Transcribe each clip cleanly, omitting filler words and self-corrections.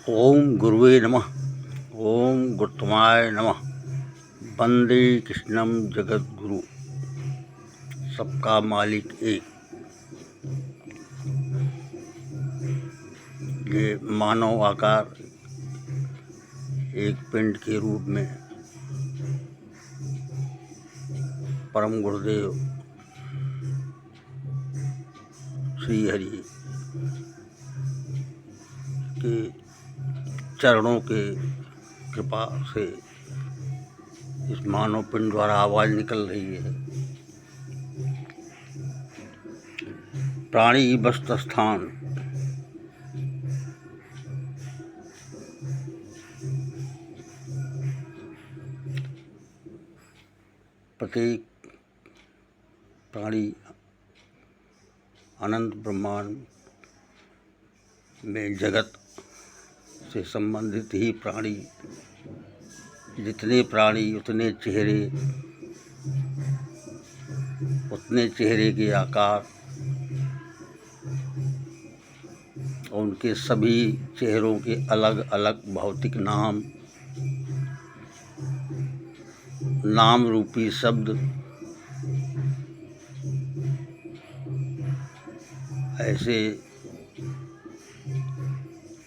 ओम गुरुवे नमः। ओम गुरुत्तमाय नमः। वंदे कृष्णम जगद्गुरु। सबका मालिक एक। ये मानव आकार एक पिंड के रूप में परम गुरुदेव श्री हरि के चरणों के कृपा से इस मानव पिंड द्वारा आवाज निकल रही है। प्राणी बस्त स्थान। प्रत्येक प्राणी अनंत ब्रह्मांड में जगत से संबंधित ही प्राणी, जितने प्राणी उतने चेहरे, उतने चेहरे के आकार, और उनके सभी चेहरों के अलग अलग भौतिक नाम रूपी शब्द ऐसे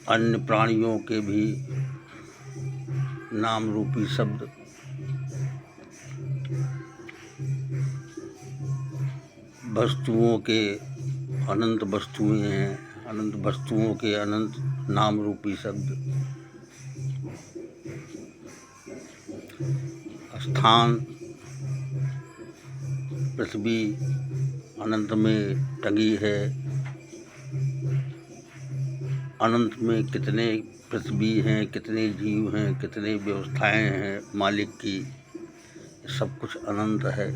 अन्य प्राणियों के भी नाम रूपी शब्द वस्तुओं के अनंत वस्तुएं हैं, अनंत वस्तुओं के अनंत नाम रूपी शब्द स्थान। पृथ्वी अनंत में टंगी है। अनंत में कितने पृथ्वी हैं, कितने जीव हैं, कितने व्यवस्थाएं हैं मालिक की, सब कुछ अनंत है।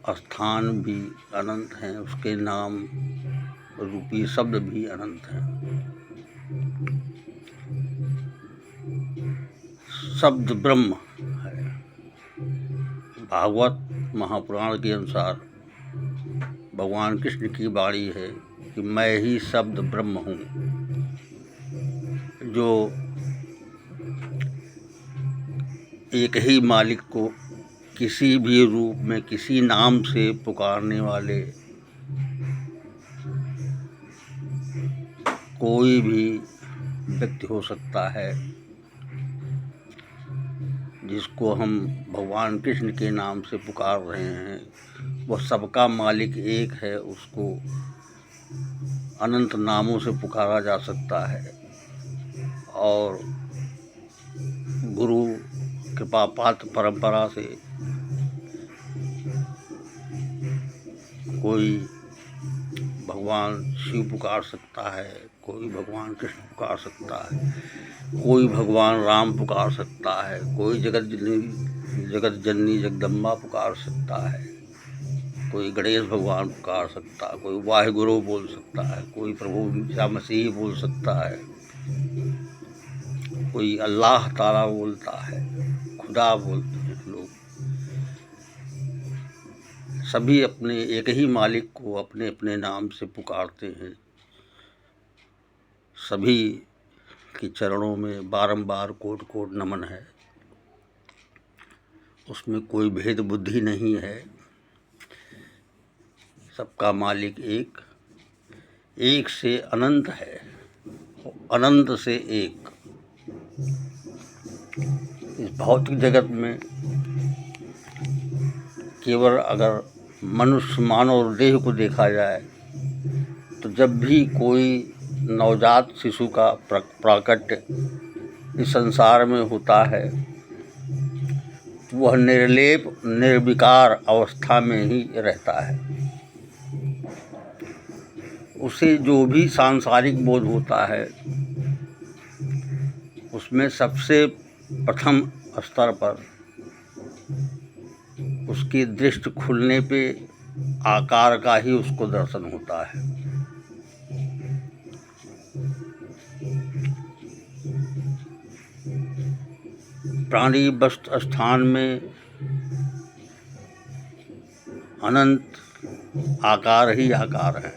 स्थान भी अनंत हैं, उसके नाम रूपी शब्द भी अनंत हैं। शब्द ब्रह्म है। भागवत महापुराण के अनुसार भगवान कृष्ण की वाणी है कि मैं ही शब्द ब्रह्म हूँ, जो एक ही मालिक को किसी भी रूप में किसी नाम से पुकारने वाले कोई भी व्यक्ति हो सकता है। जिसको हम भगवान कृष्ण के नाम से पुकार रहे हैं, वह सबका मालिक एक है। उसको अनंत नामों से पुकारा जा सकता है। और गुरु कृपा पात्र परंपरा से कोई भगवान शिव पुकार सकता है, कोई भगवान कृष्ण पुकार सकता है, कोई भगवान राम पुकार सकता है, कोई जगत जननी जगदम्बा पुकार सकता है, कोई गणेश भगवान पुकार सकता है, कोई वाहिगुरु बोल सकता है, कोई प्रभु ईसा मसीह बोल सकता है, कोई अल्लाह ताला बोलता है, खुदा बोलते हैं लोग। सभी अपने एक ही मालिक को अपने अपने नाम से पुकारते हैं। सभी के चरणों में बारंबार कोटि कोटि नमन है। उसमें कोई भेद बुद्धि नहीं है। सबका मालिक एक, एक से अनंत है, अनंत से एक। इस भौतिक जगत में केवल अगर मनुष्य मानव देह को देखा जाए तो जब भी कोई नवजात शिशु का प्राकट्य इस संसार में होता है, वह निर्लेप निर्विकार अवस्था में ही रहता है। उसे जो भी सांसारिक बोध होता है, उसमें सबसे प्रथम स्तर पर उसकी दृष्टि खुलने पे आकार का ही उसको दर्शन होता है। प्राणी बस्त स्थान में अनंत आकार ही आकार है।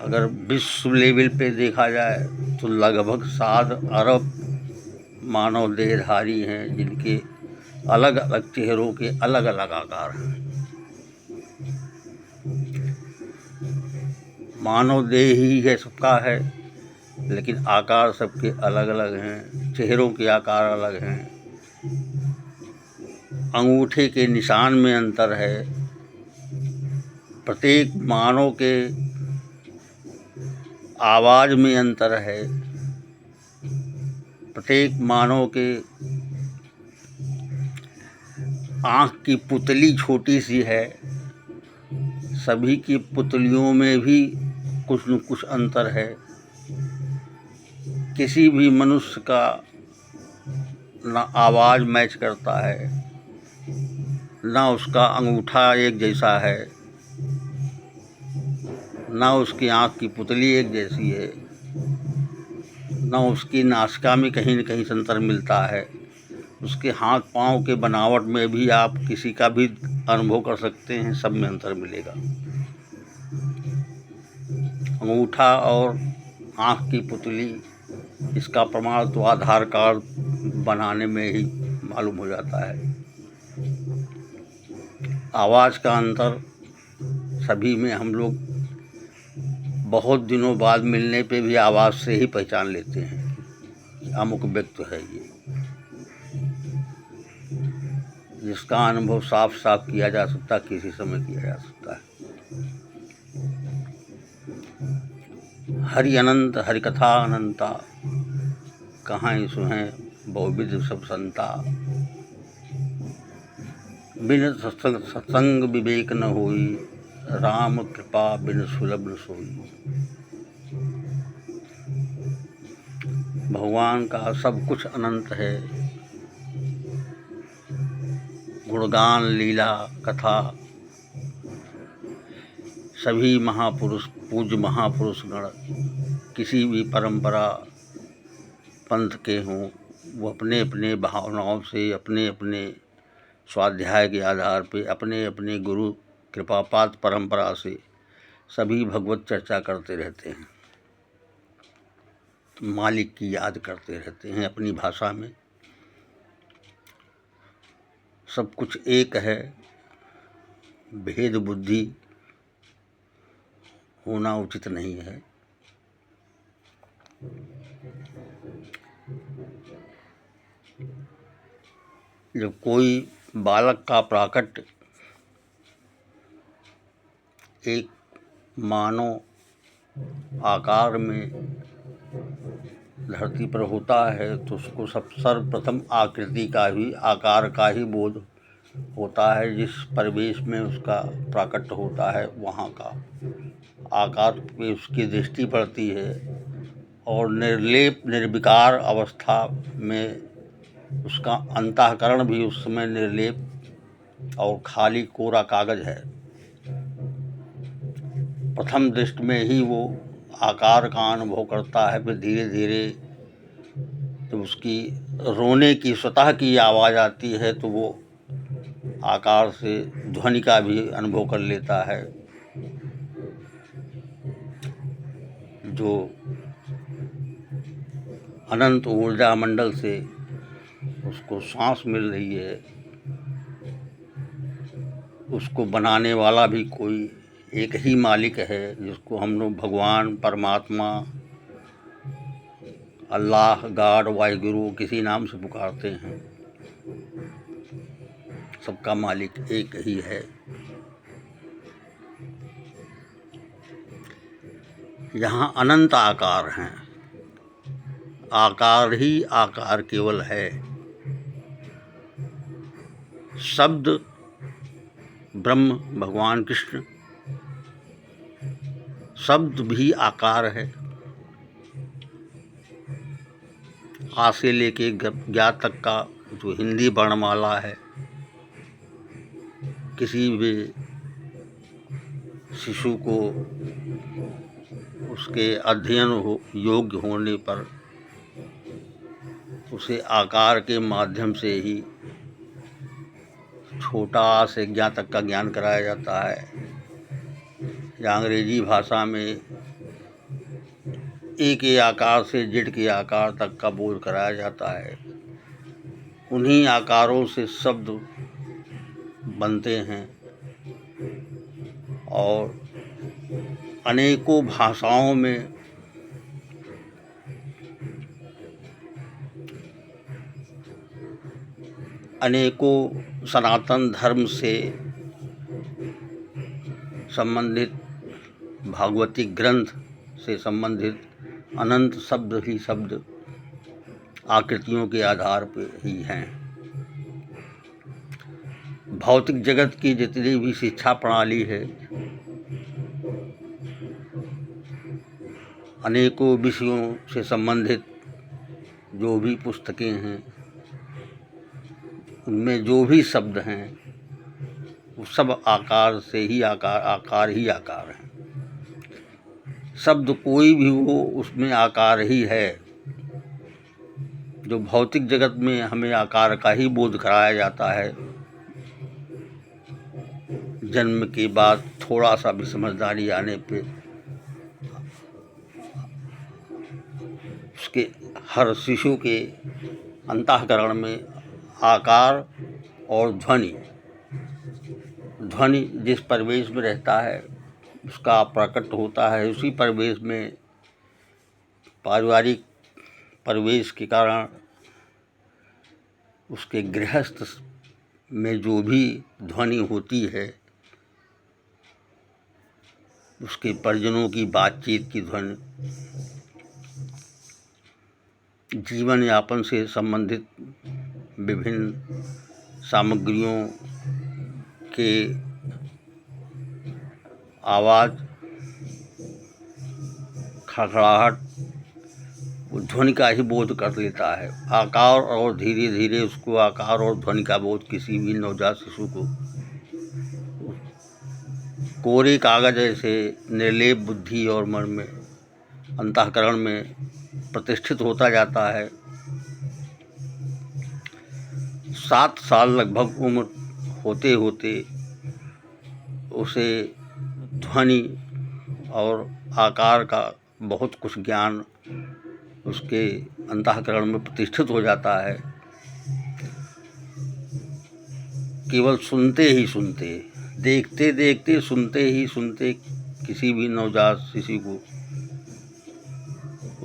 अगर विश्व लेवल पे देखा जाए तो लगभग 7 अरब मानव देहधारी हैं, जिनके अलग अलग चेहरों के अलग अलग आकार हैं। मानव देह ही है, सबका है, लेकिन आकार सबके अलग अलग हैं, चेहरों के आकार अलग हैं, अंगूठे के निशान में अंतर है, प्रत्येक मानव के आवाज़ में अंतर है, प्रत्येक मानव के आँख की पुतली छोटी सी है, सभी की पुतलियों में भी कुछ न कुछ अंतर है। किसी भी मनुष्य का ना आवाज़ मैच करता है, ना उसका अंगूठा एक जैसा है, ना उसकी आँख की पुतली एक जैसी है, ना उसकी नासिका में कहीं न कहीं से अंतर मिलता है। उसके हाथ पाँव के बनावट में भी आप किसी का भी अनुभव कर सकते हैं, सब में अंतर मिलेगा। अंगूठा और आँख की पुतली, इसका प्रमाण तो आधार कार्ड बनाने में ही मालूम हो जाता है। आवाज़ का अंतर सभी में हम लोग बहुत दिनों बाद मिलने पे भी आवाज़ से ही पहचान लेते हैं कि अमुक व्यक्ति है ये। जिसका अनुभव साफ साफ किया जा सकता, किसी समय किया जा सकता है। हरि अनंत हरि कथा अनंता, कहाँ सुहें बहुविध सब संता। बिन सत्संग विवेक न होई, राम कृपा बिन सुलभ न सोई। भगवान का सब कुछ अनंत है। गुणगान लीला कथा सभी महापुरुष, पूज्य महापुरुष गण किसी भी परंपरा पंथ के हों, वो अपने अपने भावनाओं से, अपने अपने स्वाध्याय के आधार पे, अपने अपने गुरु कृपापात परंपरा से सभी भगवत चर्चा करते रहते हैं, मालिक की याद करते रहते हैं अपनी भाषा में। सब कुछ एक है, भेद बुद्धि होना उचित नहीं है। जब कोई बालक का प्राकट्य एक मानव आकार में धरती पर होता है तो उसको सर्वप्रथम आकृति का ही, आकार का ही बोध होता है। जिस परिवेश में उसका प्राकट्य होता है वहाँ का आकार पे उसकी दृष्टि पड़ती है, और निर्लेप निर्विकार अवस्था में उसका अंतःकरण भी उस समय निर्लेप और खाली कोरा कागज है। प्रथम दृष्टि में ही वो आकार का अनुभव करता है, फिर धीरे धीरे जब उसकी रोने की स्वतः की आवाज़ आती है तो वो आकार से ध्वनि का भी अनुभव कर लेता है। जो अनंत ऊर्जा मंडल से उसको सांस मिल रही है, उसको बनाने वाला भी कोई एक ही मालिक है, जिसको हम लोग भगवान, परमात्मा, अल्लाह, गॉड, वाहिगुरु किसी नाम से पुकारते हैं। सबका मालिक एक ही है। यहाँ अनंत आकार हैं, आकार ही आकार केवल है। शब्द ब्रह्म भगवान कृष्ण, शब्द भी आकार है। आ से लेके ज्ञा तक का जो हिंदी वर्णमाला है, किसी भी शिशु को उसके अध्ययन योग्य होने पर उसे आकार के माध्यम से ही छोटा आ से ज्ञा तक का ज्ञान कराया जाता है। या अंग्रेजी भाषा में एक ए आकार से जेड के आकार तक का बोध कराया जाता है। उन्हीं आकारों से शब्द बनते हैं और अनेकों भाषाओं में अनेकों सनातन धर्म से संबंधित भागवती ग्रंथ से संबंधित अनंत शब्द ही शब्द आकृतियों के आधार पर ही हैं। भौतिक जगत की जितनी भी शिक्षा प्रणाली है, अनेकों विषयों से संबंधित जो भी पुस्तकें हैं, उनमें जो भी शब्द हैं वो सब आकार से ही आकार ही आकार हैं। शब्द कोई भी हो उसमें आकार ही है। जो भौतिक जगत में हमें आकार का ही बोध कराया जाता है, जन्म के बाद थोड़ा सा भी समझदारी आने पे उसके हर शिशु के अंतःकरण में आकार और ध्वनि जिस परिवेश में रहता है उसका प्रकट होता है। उसी परिवेश में पारिवारिक परिवेश के कारण उसके गृहस्थ में जो भी ध्वनि होती है, उसके परिजनों की बातचीत की ध्वनि, जीवन यापन से संबंधित विभिन्न सामग्रियों के आवाज़, खड़खड़ाहट, वो ध्वनि का ही बोध कर लेता है। आकार और धीरे धीरे उसको आकार और ध्वनि का बोध किसी भी नवजात शिशु को कोरे कागज ऐसे निर्लेप बुद्धि और मन में अंतःकरण में प्रतिष्ठित होता जाता है। 7 साल लगभग उम्र होते होते उसे ध्वनि और आकार का बहुत कुछ ज्ञान उसके अंतःकरण में प्रतिष्ठित हो जाता है। केवल सुनते ही सुनते, देखते देखते, सुनते ही सुनते किसी भी नवजात शिशु को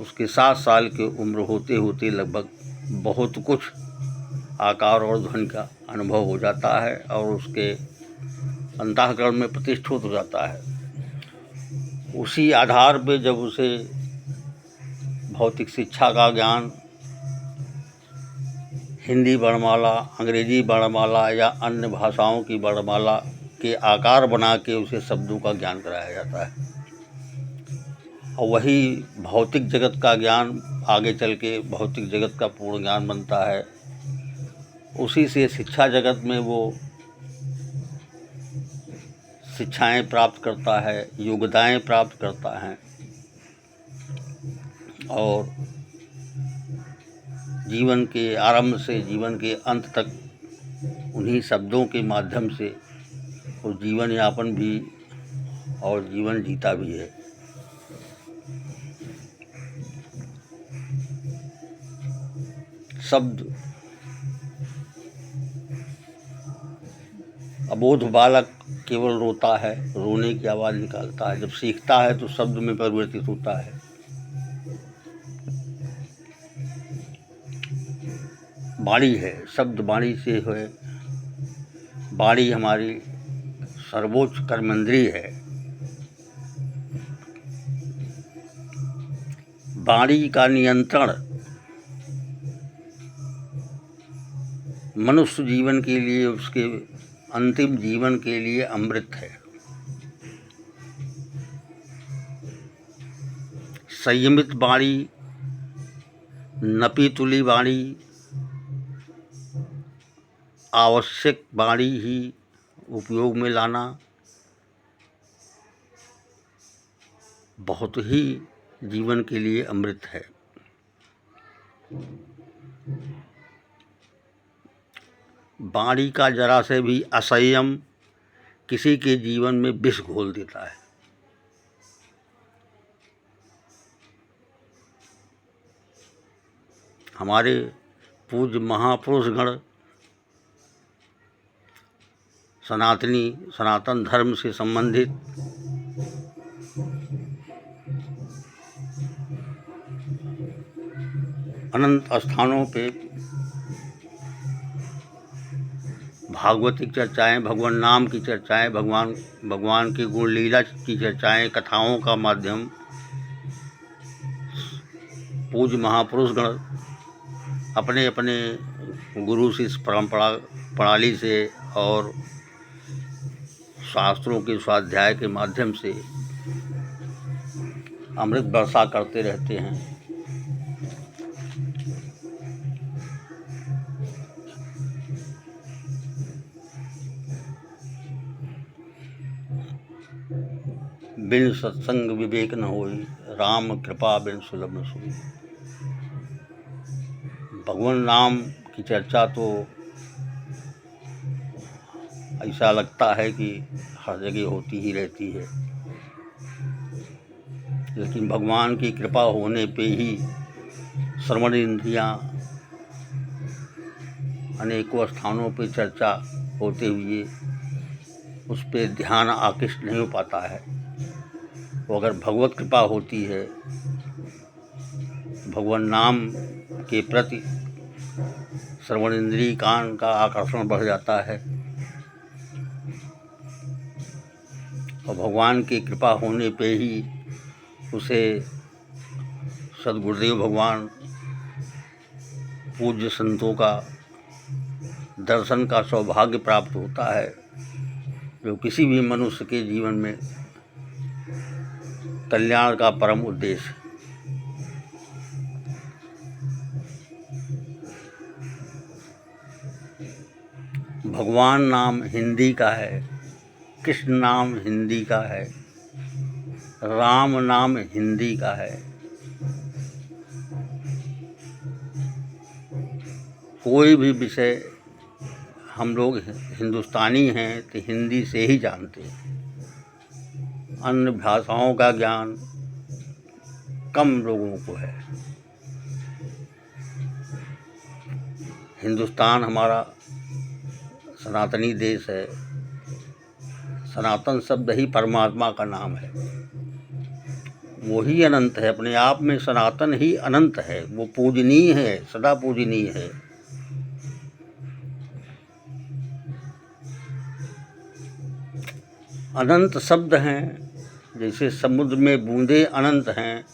उसके 7 साल की उम्र होते होते लगभग बहुत कुछ आकार और ध्वनि का अनुभव हो जाता है और उसके अंतःकरण में प्रतिष्ठित हो जाता है। उसी आधार पे जब उसे भौतिक शिक्षा का ज्ञान हिंदी वर्णमाला, अंग्रेजी वर्णमाला या अन्य भाषाओं की वर्णमाला के आकार बना के उसे शब्दों का ज्ञान कराया जाता है। और वही भौतिक जगत का ज्ञान आगे चल के भौतिक जगत का पूर्ण ज्ञान बनता है। उसी से शिक्षा जगत में वो शिक्षाएं प्राप्त करता है, योग्यताएं प्राप्त करता है और जीवन के आरंभ से जीवन के अंत तक उन्हीं शब्दों के माध्यम से वो जीवन यापन भी और जीवन जीता भी है। शब्द अबोध बालक केवल रोता है, रोने की आवाज़ निकालता है। जब सीखता है तो शब्द में परिवर्तित होता है। वाणी है, शब्द वाणी से है। वाणी हमारी सर्वोच्च कर्मेंद्रिय है। वाणी का नियंत्रण मनुष्य जीवन के लिए, उसके अंतिम जीवन के लिए अमृत है। संयमित वाणी, नपी तुली वाणी, आवश्यक वाणी ही उपयोग में लाना बहुत ही जीवन के लिए अमृत है। वाणी का जरा से भी असंयम किसी के जीवन में विष घोल देता है। हमारे पूज्य महापुरुषगण सनातन धर्म से संबंधित अनंत स्थानों पे भागवतिक चर्चाएं, भगवान नाम की चर्चाएं, भगवान की गुण लीला की चर्चाएं, कथाओं का माध्यम पूज्य महापुरुषगण अपने अपने गुरु शिष्य परंपरा प्रणाली से और शास्त्रों के स्वाध्याय के माध्यम से अमृत वर्षा करते रहते हैं। बिन सत्संग विवेक न होई, राम कृपा बिन सुलभ न सोई। भगवान नाम की चर्चा तो ऐसा लगता है कि हर जगह होती ही रहती है, लेकिन भगवान की कृपा होने पे ही श्रवण इंद्रियां अनेकों स्थानों पे चर्चा होते हुए उस पे ध्यान आकृष्ट नहीं हो पाता है। वो अगर भगवत कृपा होती है, भगवान नाम के प्रति श्रवण इंद्रिय कान का आकर्षण बढ़ जाता है और भगवान की कृपा होने पे ही उसे सद्गुरुदेव भगवान पूज्य संतों का दर्शन का सौभाग्य प्राप्त होता है, जो किसी भी मनुष्य के जीवन में कल्याण का परम उद्देश्य। भगवान नाम हिंदी का है, कृष्ण नाम हिंदी का है, राम नाम हिंदी का है। कोई भी विषय हम लोग हिंदुस्तानी हैं तो हिंदी से ही जानते हैं। अन्य भाषाओं का ज्ञान कम लोगों को है। हिंदुस्तान हमारा सनातनी देश है। सनातन शब्द ही परमात्मा का नाम है। वो ही अनंत है, अपने आप में सनातन ही अनंत है। वो पूजनीय है, सदा पूजनीय है। अनंत शब्द हैं, जैसे समुद्र में बूंदें अनंत हैं।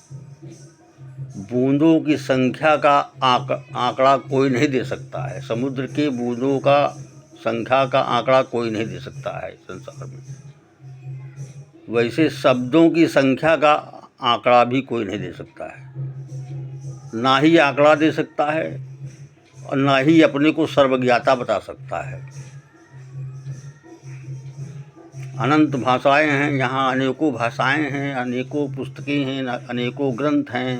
बूंदों की संख्या का आंकड़ा कोई नहीं दे सकता है। समुद्र के बूंदों का संख्या का आंकड़ा कोई नहीं दे सकता है संसार में। वैसे शब्दों की संख्या का आंकड़ा भी कोई नहीं दे सकता है। ना ही आंकड़ा दे सकता है और ना ही अपने को सर्वज्ञाता बता सकता है। अनंत भाषाएं हैं, यहाँ अनेकों भाषाएं हैं, अनेकों पुस्तकें हैं, अनेकों ग्रंथ हैं।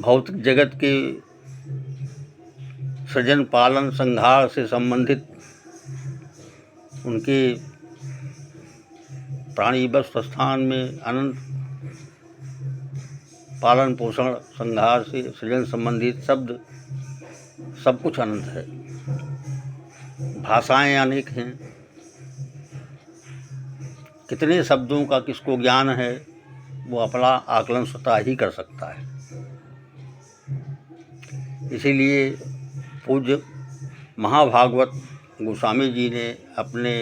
भौतिक जगत के सृजन पालन संहार से संबंधित उनके प्राणी वस्तु स्थान में अनंत पालन पोषण संहार से सृजन संबंधित शब्द सब कुछ अनंत है। भाषाएं अनेक हैं। कितने शब्दों का किसको ज्ञान है वो अपना आकलन स्वतः ही कर सकता है। इसीलिए पूज्य महाभागवत गोस्वामी जी ने अपने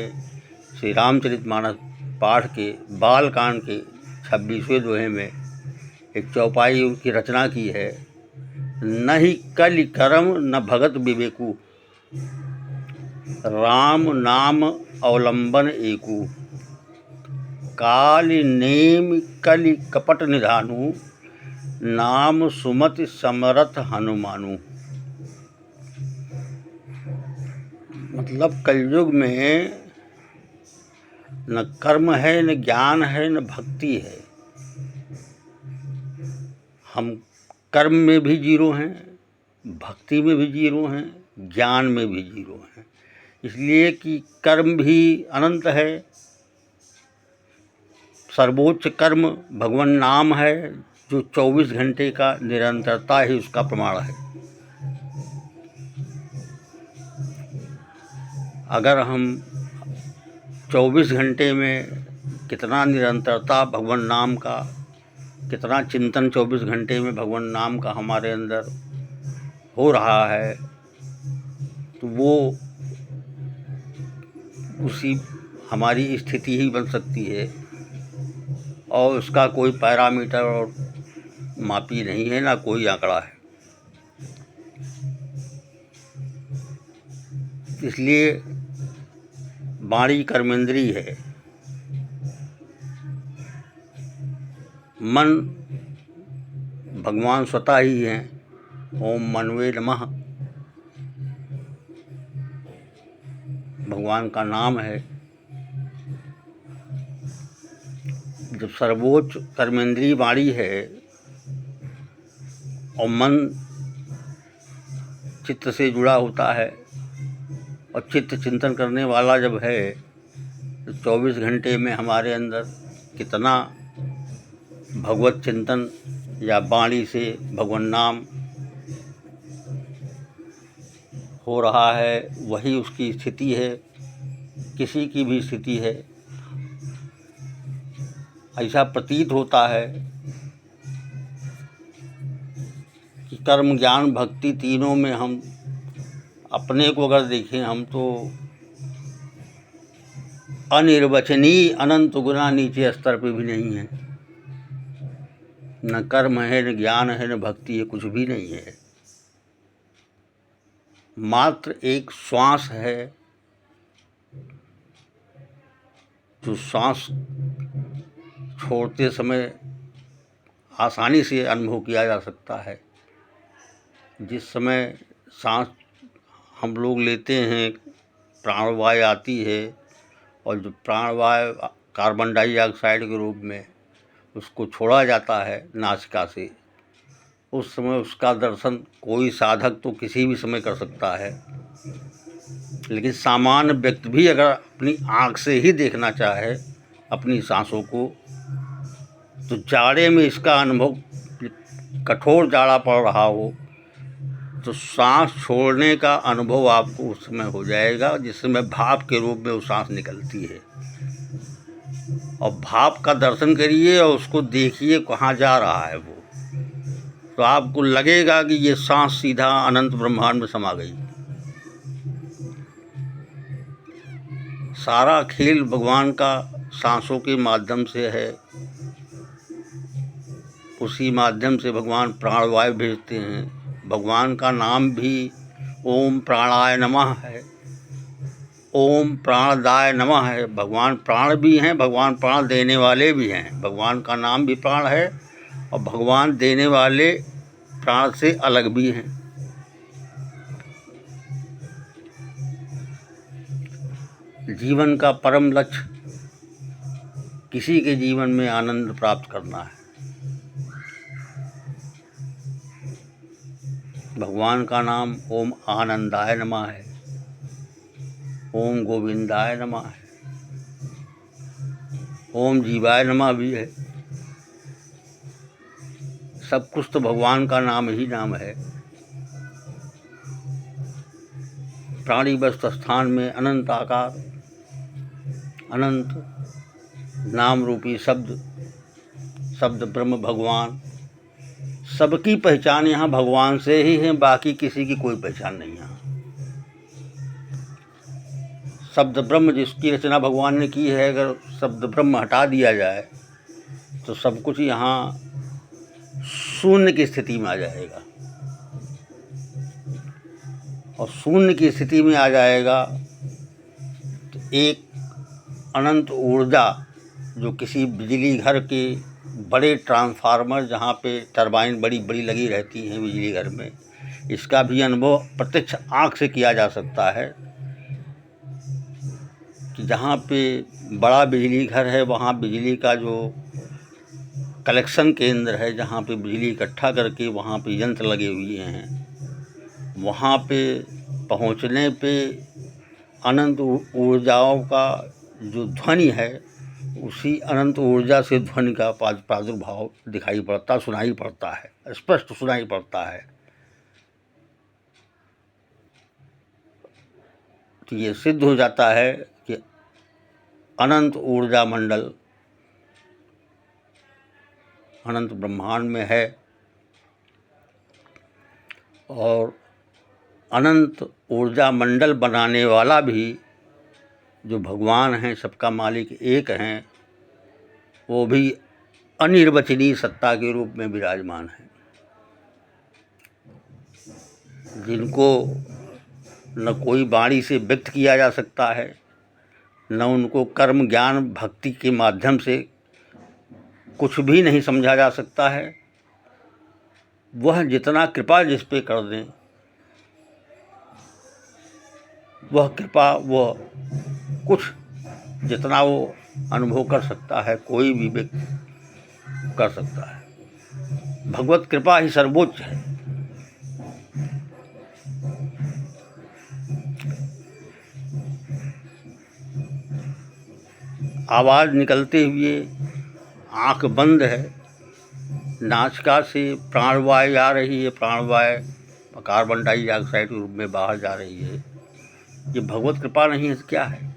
श्री रामचरितमानस पाठ के बालकांड के 26वें दोहे में एक चौपाई उनकी रचना की है। न ही कलि करम न भगत विवेकु, राम नाम अवलंबन एकु। काल नेम कलि कपट निधानु, नाम सुमति समरथ हनुमानु। मतलब कलयुग में न कर्म है, न ज्ञान है, न भक्ति है। हम कर्म में भी जीरो हैं, भक्ति में भी जीरो हैं, ज्ञान में भी जीरो हैं। इसलिए कि कर्म भी अनंत है। सर्वोच्च कर्म भगवान नाम है, जो 24 घंटे का निरंतरता ही उसका प्रमाण है। अगर हम 24 घंटे में कितना निरंतरता भगवान नाम का, कितना चिंतन 24 घंटे में भगवान नाम का हमारे अंदर हो रहा है, तो वो उसी हमारी स्थिति ही बन सकती है और उसका कोई पैरामीटर और मापी नहीं है, ना कोई आंकड़ा है। इसलिए वाणी कर्मेंद्री है, मन भगवान स्वतः ही हैं। ओम मनवे नमः भगवान का नाम है। जब सर्वोच्च कर्मेंद्रीय वाणी है और मन चित्त से जुड़ा होता है और चित्त चिंतन करने वाला जब है, तो 24 घंटे में हमारे अंदर कितना भगवत चिंतन या वाणी से भगवान नाम हो रहा है, वही उसकी स्थिति है। किसी की भी स्थिति है। ऐसा प्रतीत होता है कि कर्म ज्ञान भक्ति तीनों में हम अपने को अगर देखें, हम तो अनिर्वचनीय अनंत गुना नीचे स्तर पे भी नहीं है। न कर्म है, न ज्ञान है, न भक्ति है, कुछ भी नहीं है। मात्र एक श्वास है, जो श्वास छोड़ते समय आसानी से अनुभव किया जा सकता है। जिस समय सांस हम लोग लेते हैं, प्राणवायु आती है और जो प्राणवायु कार्बन डाइऑक्साइड के रूप में उसको छोड़ा जाता है नासिका से, उस समय उसका दर्शन कोई साधक तो किसी भी समय कर सकता है। लेकिन सामान्य व्यक्ति भी अगर अपनी आँख से ही देखना चाहे अपनी सांसों को, तो जाड़े में इसका अनुभव, कठोर जाड़ा पड़ रहा हो तो सांस छोड़ने का अनुभव आपको उस समय हो जाएगा, जिस समय भाप के रूप में वो सांस निकलती है। और भाप का दर्शन करिए और उसको देखिए कहाँ जा रहा है वो, तो आपको लगेगा कि ये सांस सीधा अनंत ब्रह्मांड में समा गई। सारा खेल भगवान का सांसों के माध्यम से है। उसी माध्यम से भगवान प्राणवायु भेजते हैं। भगवान का नाम भी ओम प्राणाय नमः है, ओम प्राणदाय नमः है। भगवान प्राण भी हैं, भगवान प्राण देने वाले भी हैं। भगवान का नाम भी प्राण है और भगवान देने वाले प्राण से अलग भी हैं। जीवन का परम लक्ष्य किसी के जीवन में आनंद प्राप्त करना है। भगवान का नाम ओम आनंदाय नमः है, ओम गोविंदाय नमः है, ओम जीवाय नमः भी है। सब कुछ तो भगवान का नाम ही नाम है। प्राणी वस्तु स्थान में अनंत आकार, अनंत नाम रूपी शब्द, शब्द ब्रह्म भगवान, सबकी पहचान यहाँ भगवान से ही है। बाकी किसी की कोई पहचान नहीं है। शब्द ब्रह्म जिसकी रचना भगवान ने की है, अगर शब्द ब्रह्म हटा दिया जाए तो सब कुछ यहाँ शून्य की स्थिति में आ जाएगा। और शून्य की स्थिति में आ जाएगा तो एक अनंत ऊर्जा, जो किसी बिजली घर के बड़े ट्रांसफार्मर जहाँ पे टरबाइन बड़ी बड़ी लगी रहती हैं बिजली घर में, इसका भी अनुभव प्रत्यक्ष आँख से किया जा सकता है कि जहाँ पे बड़ा बिजली घर है, वहाँ बिजली का जो कलेक्शन केंद्र है, जहाँ पे बिजली इकट्ठा करके वहाँ पे यंत्र लगे हुए हैं, वहाँ पे पहुँचने पे अनंत ऊर्जाओं का जो ध्वनि है उसी अनंत ऊर्जा से ध्वनि का प्रादुर्भाव दिखाई पड़ता, सुनाई पड़ता है, स्पष्ट सुनाई पड़ता है। तो ये सिद्ध हो जाता है कि अनंत ऊर्जा मंडल अनंत ब्रह्मांड में है और अनंत ऊर्जा मंडल बनाने वाला भी जो भगवान हैं, सबका मालिक एक हैं, वो भी अनिर्वचनीय सत्ता के रूप में विराजमान हैं, जिनको न कोई वाणी से व्यक्त किया जा सकता है, न उनको कर्म ज्ञान भक्ति के माध्यम से कुछ भी नहीं समझा जा सकता है। वह जितना कृपा जिस पे कर दें, वह कृपा वह कुछ जितना वो अनुभव कर सकता है, कोई भी व्यक्ति कर सकता है। भगवत कृपा ही सर्वोच्च है। आवाज़ निकलते हुए आँख बंद है, नासिका से प्राणवायु आ रही है, प्राणवायु कार्बन डाइऑक्साइड के रूप में बाहर जा रही है। ये भगवत कृपा नहीं है तो क्या है?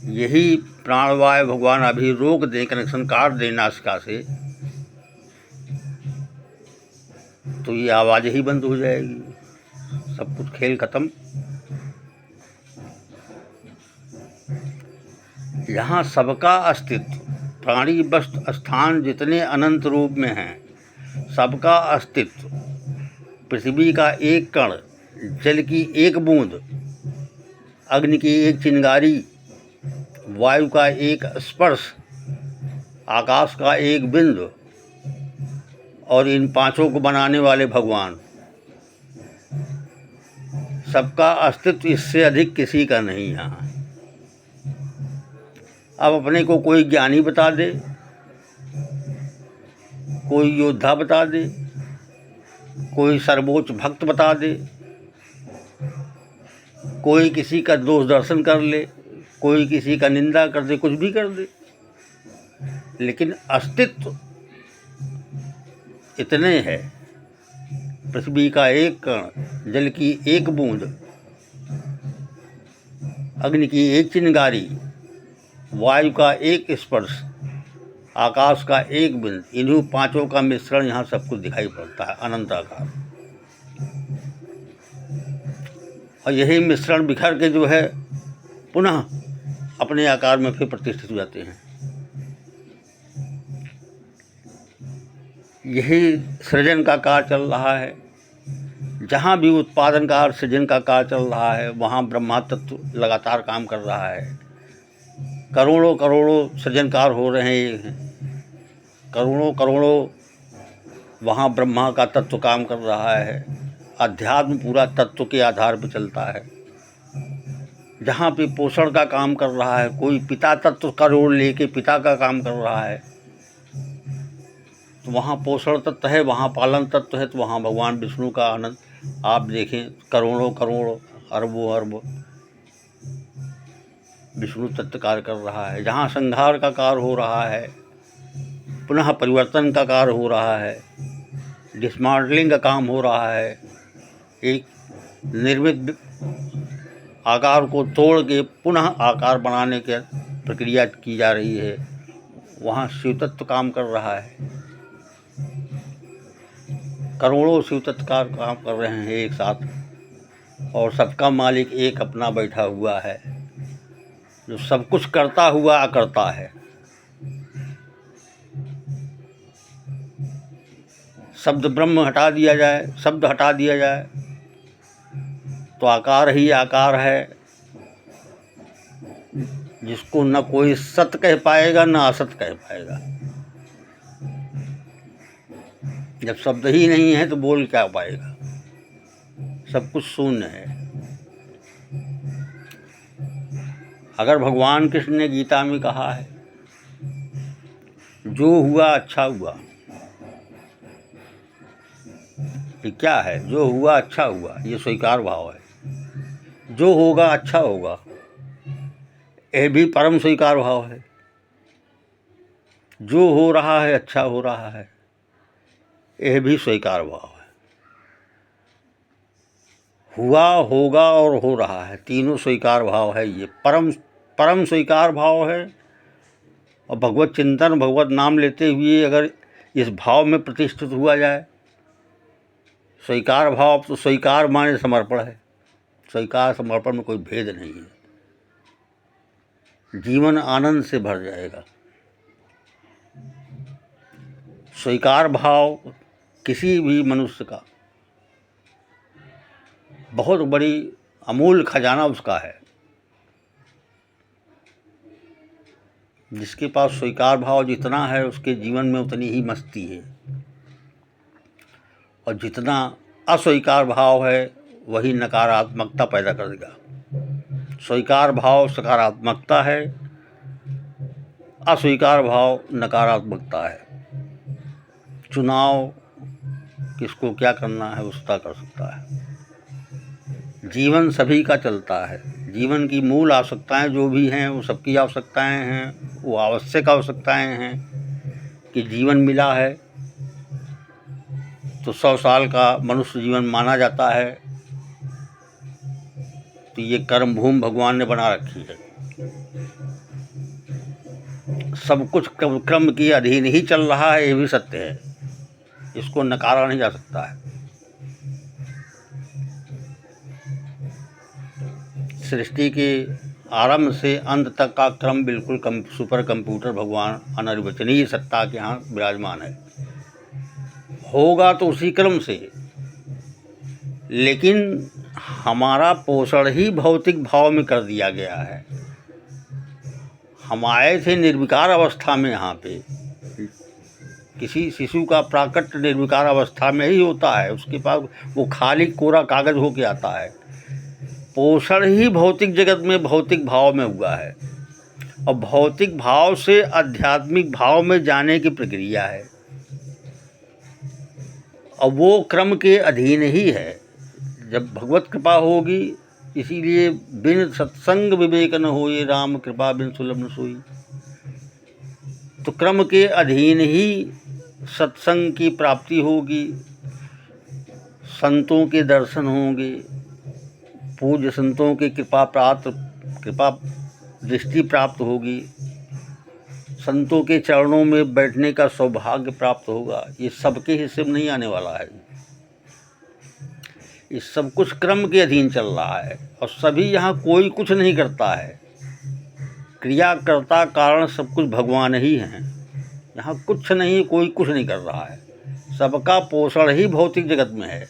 यही प्राणवायु भगवान अभी रोक दें, कनेक्शन काट दें नासिका से, तो ये आवाज़ ही बंद हो जाएगी, सब कुछ खेल खत्म। यहाँ सबका अस्तित्व, प्राणी वस्तु स्थान जितने अनंत रूप में हैं, सबका अस्तित्व, पृथ्वी का एक कण, जल की एक बूंद, अग्नि की एक चिंगारी, वायु का एक स्पर्श, आकाश का एक बिंदु और इन पांचों को बनाने वाले भगवान, सबका अस्तित्व इससे अधिक किसी का नहीं यहाँ। अब अपने को कोई ज्ञानी बता दे, कोई योद्धा बता दे, कोई सर्वोच्च भक्त बता दे, कोई किसी का दोष दर्शन कर ले, कोई किसी का निंदा कर दे, कुछ भी कर दे, लेकिन अस्तित्व इतने है। पृथ्वी का एक कण, जल की एक बूंद, अग्नि की एक चिंगारी, वायु का एक स्पर्श, आकाश का एक बिंदु, इन्हीं पांचों का मिश्रण यहाँ सब कुछ दिखाई पड़ता है, अनंत आकार। और यही मिश्रण बिखर के जो है पुनः अपने आकार में फिर प्रतिष्ठित हो जाते हैं। यही सृजन का कार्य चल रहा है। जहाँ भी उत्पादन का और सृजन का कार्य चल रहा है, वहाँ ब्रह्मा तत्व लगातार काम कर रहा है। करोड़ों करोड़ों सृजनकार हो रहे हैं, करोड़ों करोड़ों वहाँ ब्रह्मा का तत्व काम कर रहा है। अध्यात्म पूरा तत्व के आधार पर चलता है। जहाँ पे पोषण का काम कर रहा है, कोई पिता तत्व का रोल लेके पिता का काम कर रहा है, तो वहाँ पोषण तत्व है, वहाँ पालन तत्व है, तो वहाँ भगवान विष्णु का आनंद आप देखें। करोड़ों करोड़ों अरबों अरबों विष्णु तत्व कार्य कर रहा है। जहाँ संहार का कार्य हो रहा है, पुनः परिवर्तन का कार्य हो रहा है, डिस्मांटलिंग का काम हो रहा है, एक निर्मित आकार को तोड़ के पुनः आकार बनाने की प्रक्रिया की जा रही है, वहाँ शिव तत्व काम कर रहा है। करोड़ों शिव तत्वकार काम कर रहे हैं एक साथ, और सबका मालिक एक अपना बैठा हुआ है, जो सब कुछ करता हुआ अकर्ता है। शब्द ब्रह्म हटा दिया जाए, शब्द हटा दिया जाए, तो आकार ही आकार है, जिसको न कोई सत्य कह पाएगा न असत कह पाएगा। जब शब्द ही नहीं है तो बोल क्या पाएगा? सब कुछ शून्य है। अगर भगवान कृष्ण ने गीता में कहा है, जो हुआ अच्छा हुआ, ये क्या है? जो हुआ अच्छा हुआ, ये स्वीकार भाव है। जो होगा अच्छा होगा, यह भी परम स्वीकार भाव है। जो हो रहा है अच्छा हो रहा है, यह भी स्वीकार भाव है। हुआ, होगा और हो रहा है, तीनों स्वीकार भाव है। ये परम परम स्वीकार भाव है। और भगवत चिंतन, भगवत नाम लेते हुए अगर इस भाव में प्रतिष्ठित हुआ जाए, स्वीकार भाव, तो स्वीकार माने समर्पण है। स्वीकार समर्पण में कोई भेद नहीं है। जीवन आनंद से भर जाएगा। स्वीकार भाव किसी भी मनुष्य का बहुत बड़ी अमूल्य खजाना उसका है। जिसके पास स्वीकार भाव जितना है, उसके जीवन में उतनी ही मस्ती है। और जितना अस्वीकार भाव है, वही नकारात्मकता पैदा कर देगा। स्वीकार भाव सकारात्मकता है, अस्वीकार भाव नकारात्मकता है। चुनाव किसको क्या करना है उसका कर सकता है। जीवन सभी का चलता है। जीवन की मूल आवश्यकताएं जो भी हैं, वो सबकी आवश्यकताएं हैं। वो आवश्यक आवश्यकताएं हैं कि जीवन मिला है तो 100 साल का मनुष्य जीवन माना जाता है। तो ये कर्म भूमि भगवान ने बना रखी है। सब कुछ क्रम के अधीन ही चल रहा है, ये भी सत्य है। इसको नकारा नहीं जा सकता है। सृष्टि के आरंभ से अंत तक का क्रम बिल्कुल सुपर कंप्यूटर भगवान अनिर्वचनीय सत्ता के यहाँ विराजमान है। होगा तो उसी क्रम से, लेकिन हमारा पोषण ही भौतिक भाव में कर दिया गया है। हम आए थे निर्विकार अवस्था में। यहाँ पे किसी शिशु का प्राकट निर्विकार अवस्था में ही होता है। उसके पास वो खाली कोरा कागज होके आता है। पोषण ही भौतिक जगत में भौतिक भाव में हुआ है। और भौतिक भाव से आध्यात्मिक भाव में जाने की प्रक्रिया है। और वो क्रम के अधीन ही है। जब भगवत कृपा होगी, इसीलिए बिन सत्संग विवेक न होए, राम कृपा बिन सुलभ न सोई। तो क्रम के अधीन ही सत्संग की प्राप्ति होगी, संतों के दर्शन होंगे, पूज्य संतों की कृपा दृष्टि प्राप्त होगी, संतों के चरणों में बैठने का सौभाग्य प्राप्त होगा। ये सबके हिस्से में नहीं आने वाला है। ये सब कुछ क्रम के अधीन चल रहा है। और सभी यहाँ कोई कुछ नहीं करता है। क्रिया कर्ता कारण सब कुछ भगवान ही हैं। यहाँ कुछ नहीं, कोई कुछ नहीं कर रहा है। सबका पोषण ही भौतिक जगत में है।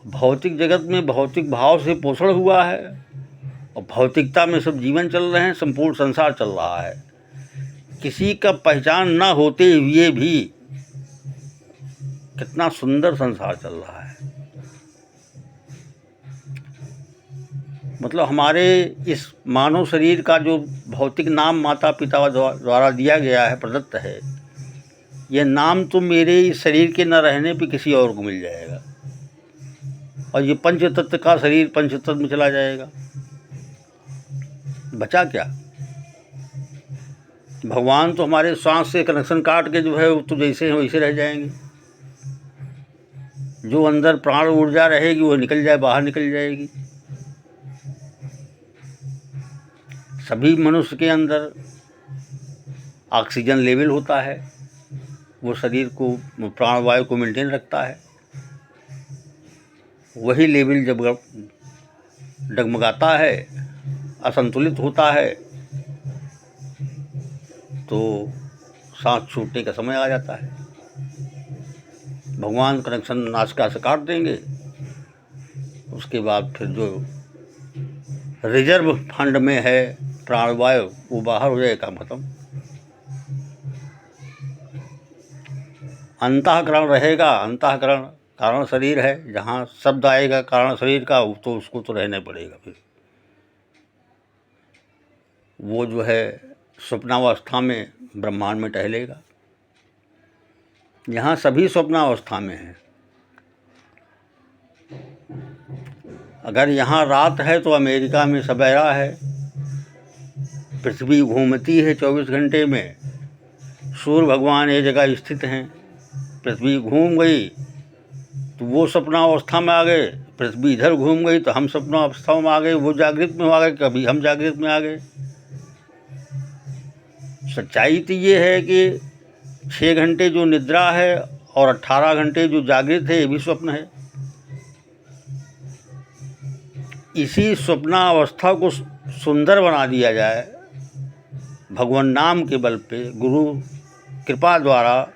भौतिक जगत में भौतिक भाव से पोषण हुआ है। और भौतिकता में सब जीवन चल रहे हैं। संपूर्ण संसार चल रहा है। किसी का पहचान ना होते हुए भी कितना सुंदर संसार चल रहा है। मतलब हमारे इस मानव शरीर का जो भौतिक नाम माता पिता द्वारा दिया गया है, प्रदत्त है, यह नाम तो मेरे इस शरीर के न रहने पे किसी और को मिल जाएगा। और ये पंच तत्व का शरीर पंच तत्व में चला जाएगा। बचा क्या? भगवान तो हमारे श्वास से कनेक्शन काट के जो है वो तो जैसे हैं वैसे रह जाएंगे। जो अंदर प्राण ऊर्जा रहेगी वो निकल जाए, बाहर निकल जाएगी। सभी मनुष्य के अंदर ऑक्सीजन लेवल होता है। वो शरीर को, प्राणवायु को मेंटेन रखता है। वही लेवल जब डगमगाता है, असंतुलित होता है, तो सांस छूटने का समय आ जाता है। भगवान कनेक्शन नासिका से काट देंगे। उसके बाद फिर जो रिजर्व फंड में है प्राणवायु, वो बाहर हो जाएगा, काम खत्म। अंतःकरण रहेगा। अंतःकरण कारण शरीर है। जहाँ शब्द आएगा कारण शरीर का, तो उसको तो रहना पड़ेगा। फिर वो जो है स्वप्नावस्था में ब्रह्मांड में टहलेगा। यहाँ सभी स्वप्नावस्था में है। अगर यहाँ रात है तो अमेरिका में सवेरा है। पृथ्वी घूमती है 24 घंटे में, सूर्य भगवान एक जगह स्थित हैं, पृथ्वी घूम गई तो वो स्वप्नावस्था में आ गए, पृथ्वी इधर घूम गई तो हम स्वप्नावस्था में आ गए, वो जागृत में आ गए, कभी हम जागृत में आ गए। सच्चाई तो ये है कि 6 घंटे जो निद्रा है और 18 घंटे जो जागृत है ये भी स्वप्न है। इसी स्वप्नावस्था को सुंदर बना दिया जाए भगवान नाम के बल पे, गुरु कृपा द्वारा,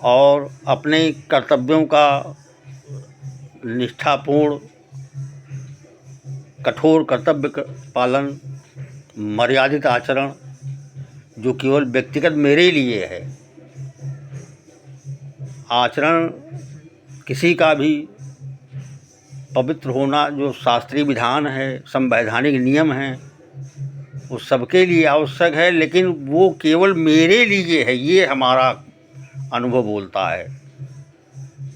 और अपने कर्तव्यों का निष्ठापूर्ण कठोर कर्तव्य पालन, मर्यादित आचरण जो केवल व्यक्तिगत मेरे लिए है, आचरण किसी का भी पवित्र होना जो शास्त्रीय विधान है, संवैधानिक नियम है, वो सबके लिए आवश्यक है, लेकिन वो केवल मेरे लिए है, ये हमारा अनुभव बोलता है।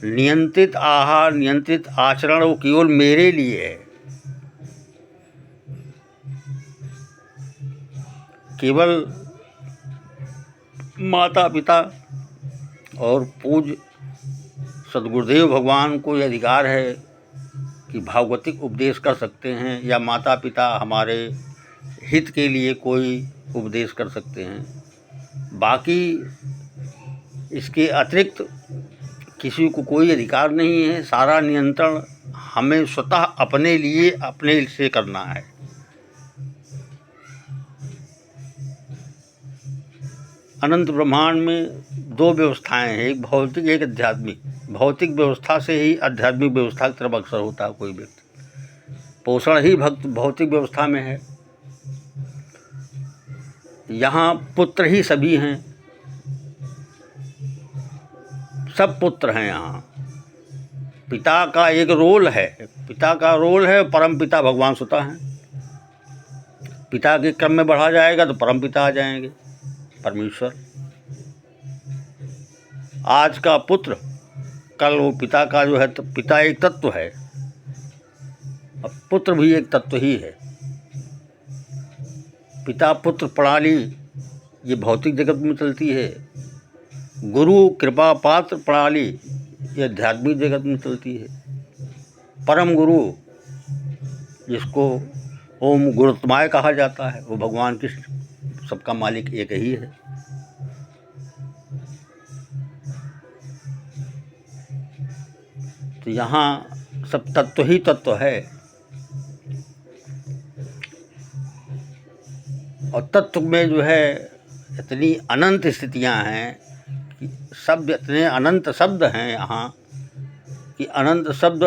नियंत्रित आहार, नियंत्रित आचरण वो केवल मेरे लिए है। केवल माता पिता और पूज्य सद्गुरुदेव भगवान को ये अधिकार है कि भागवतिक उपदेश कर सकते हैं, या माता पिता हमारे हित के लिए कोई उपदेश कर सकते हैं। बाकी इसके अतिरिक्त किसी को कोई अधिकार नहीं है। सारा नियंत्रण हमें स्वतः अपने लिए, अपने से करना है। अनंत ब्रह्मांड में 2 व्यवस्थाएं हैं, एक भौतिक एक आध्यात्मिक। भौतिक व्यवस्था से ही आध्यात्मिक व्यवस्था की तरफ अग्रसर होता है कोई व्यक्ति। पोषण ही भौतिक व्यवस्था में है। यहाँ पुत्र ही सभी हैं, सब पुत्र हैं यहाँ। पिता का एक रोल है, पिता का रोल है, परम पिता भगवान स्वतः हैं। पिता के क्रम में बढ़ा जाएगा तो परम पिता आ जाएंगे, परमेश्वर। आज का पुत्र कल वो पिता का जो है, तो पिता एक तत्व है, अब पुत्र भी एक तत्व ही है। पिता पुत्र प्रणाली ये भौतिक जगत में चलती है, गुरु कृपा पात्र प्रणाली ये आध्यात्मिक जगत में चलती है। परम गुरु जिसको ओम गुरुत्माय कहा जाता है, वो भगवान कृष्ण सबका मालिक एक ही है। तो यहाँ सब तत्व ही तत्व है, और तत्व में जो है इतनी अनंत स्थितियाँ हैं कि शब्द इतने अनंत शब्द हैं यहाँ कि अनंत शब्द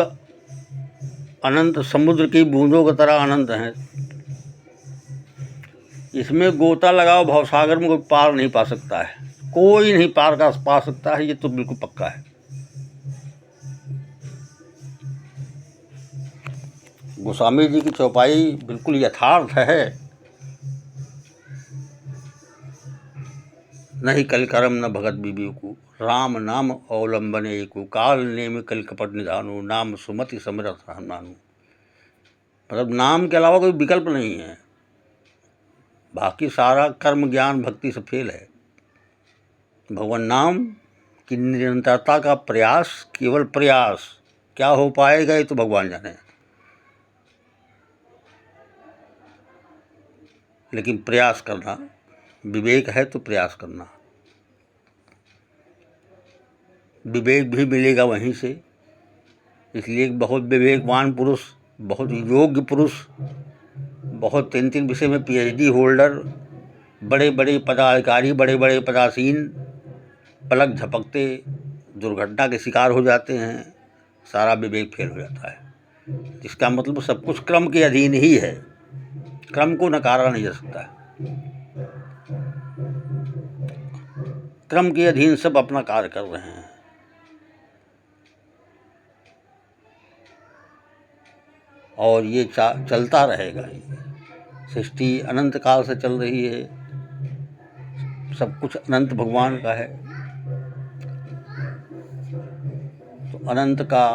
अनंत समुद्र की बूंदों की तरह अनंत हैं। इसमें गोता लगाओ भवसागर में कोई पार नहीं पा सकता है, कोई नहीं पार पा सकता है, ये तो बिल्कुल पक्का है। गोस्वामी जी की चौपाई बिल्कुल यथार्थ है। नहीं कल कर्म न भगत विवेकु, राम नाम अवलंबने एको, काल नेम कल कपट निधानु, नाम सुमति समरथ हनुमानु। मतलब नाम के अलावा कोई विकल्प नहीं है, बाकी सारा कर्म ज्ञान भक्ति से फेल है। भगवान नाम की निरंतरता का प्रयास, केवल प्रयास, क्या हो पाएगा ये तो भगवान जाने, लेकिन प्रयास करना, विवेक है तो प्रयास करना। विवेक भी मिलेगा वहीं से, इसलिए बहुत विवेकवान पुरुष, बहुत योग्य पुरुष, बहुत 3 विषय में PhD होल्डर, बड़े बड़े पदाधिकारी, बड़े बड़े पदासीन पलक झपकते दुर्घटना के शिकार हो जाते हैं, सारा विवेक फेल हो जाता है। इसका मतलब सब कुछ क्रम के अधीन ही है, क्रम को नकारा नहीं जा सकता है। क्रम के अधीन सब अपना कार्य कर रहे हैं। और ये चलता रहेगा। सृष्टि अनंत काल से चल रही है, सब कुछ अनंत भगवान का है। तो अनंत का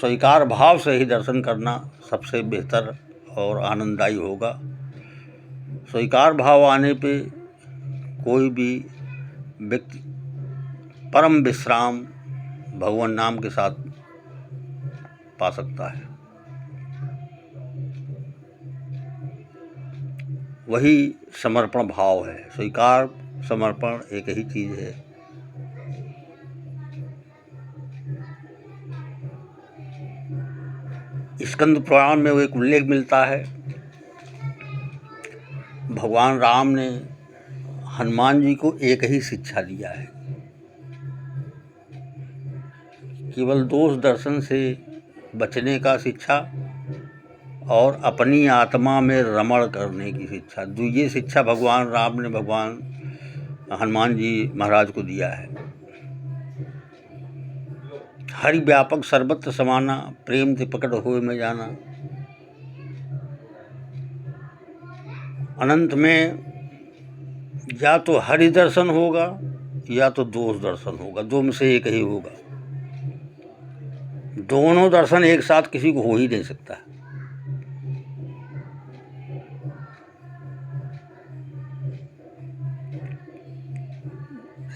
स्वीकार भाव से ही दर्शन करना सबसे बेहतर और आनंददायी होगा। स्वीकार भाव आने पे कोई भी व्यक्ति परम विश्राम भगवान नाम के साथ पा सकता है। वही समर्पण भाव है। स्वीकार समर्पण एक ही चीज़ है। स्कंद पुराण में वो एक उल्लेख मिलता है, भगवान राम ने हनुमान जी को एक ही शिक्षा दिया है, केवल दोष दर्शन से बचने का शिक्षा और अपनी आत्मा में रमण करने की शिक्षा। ये शिक्षा भगवान राम ने भगवान हनुमान जी महाराज को दिया है। हरि व्यापक सर्वत्र समाना, प्रेम से प्रकट होए में जाना। अनंत में या तो हरि दर्शन होगा या तो दोष दर्शन होगा, दो में से एक ही होगा। दोनों दर्शन एक साथ किसी को हो ही नहीं सकता।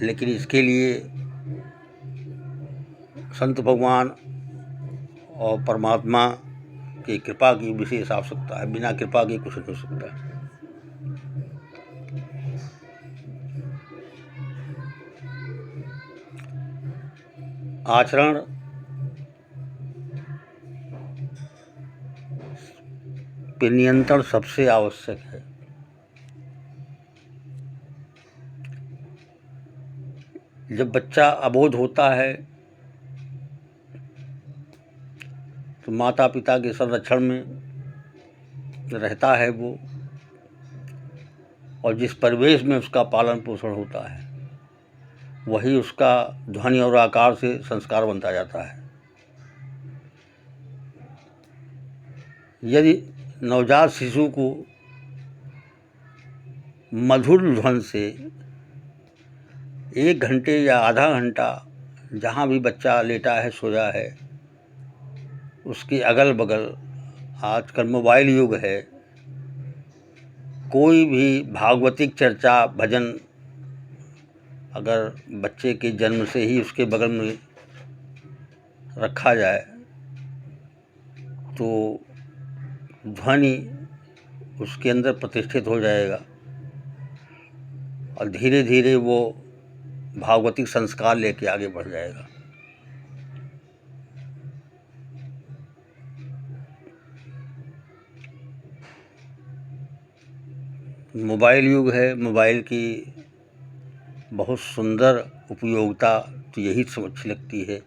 लेकिन इसके लिए संत भगवान और परमात्मा की कृपा की विशेष आवश्यकता है। बिना कृपा के कुछ नहीं हो सकता। आचरण पे नियंत्रण सबसे आवश्यक है। जब बच्चा अबोध होता है तो माता पिता के संरक्षण में रहता है वो, और जिस परिवेश में उसका पालन पोषण होता है वही उसका ध्वनि और आकार से संस्कार बनता जाता है। यदि नवजात शिशु को मधुर ध्वनि से 1 घंटे या आधा घंटा जहाँ भी बच्चा लेटा है सोया है उसके अगल बगल, आजकल मोबाइल युग है, कोई भी भागवतिक चर्चा भजन अगर बच्चे के जन्म से ही उसके बगल में रखा जाए तो ध्वनि उसके अंदर प्रतिष्ठित हो जाएगा और धीरे धीरे वो भागवतिक संस्कार लेके आगे बढ़ जाएगा। मोबाइल युग है, मोबाइल की बहुत सुंदर उपयोगिता तो यही अच्छी लगती है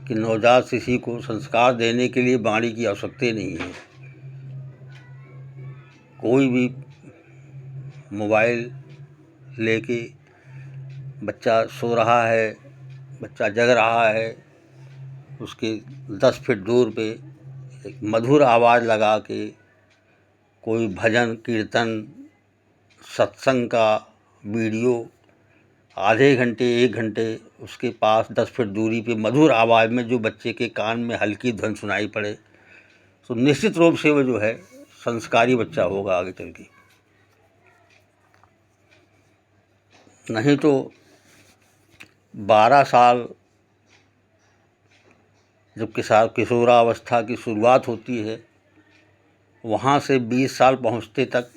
कि नवजात शिशु को संस्कार देने के लिए वाणी की आवश्यकता नहीं है। कोई भी मोबाइल लेके बच्चा सो रहा है, बच्चा जग रहा है, उसके 10 फीट दूर पे एक मधुर आवाज़ लगा के कोई भजन कीर्तन सत्संग का वीडियो आधे घंटे 1 घंटे उसके पास 10 फीट दूरी पे मधुर आवाज़ में जो बच्चे के कान में हल्की ध्वनि सुनाई पड़े तो निश्चित रूप से वो जो है संस्कारी बच्चा होगा आगे चल के। नहीं तो 12 साल जब किशोरावस्था की शुरुआत होती है वहाँ से 20 साल पहुँचते तक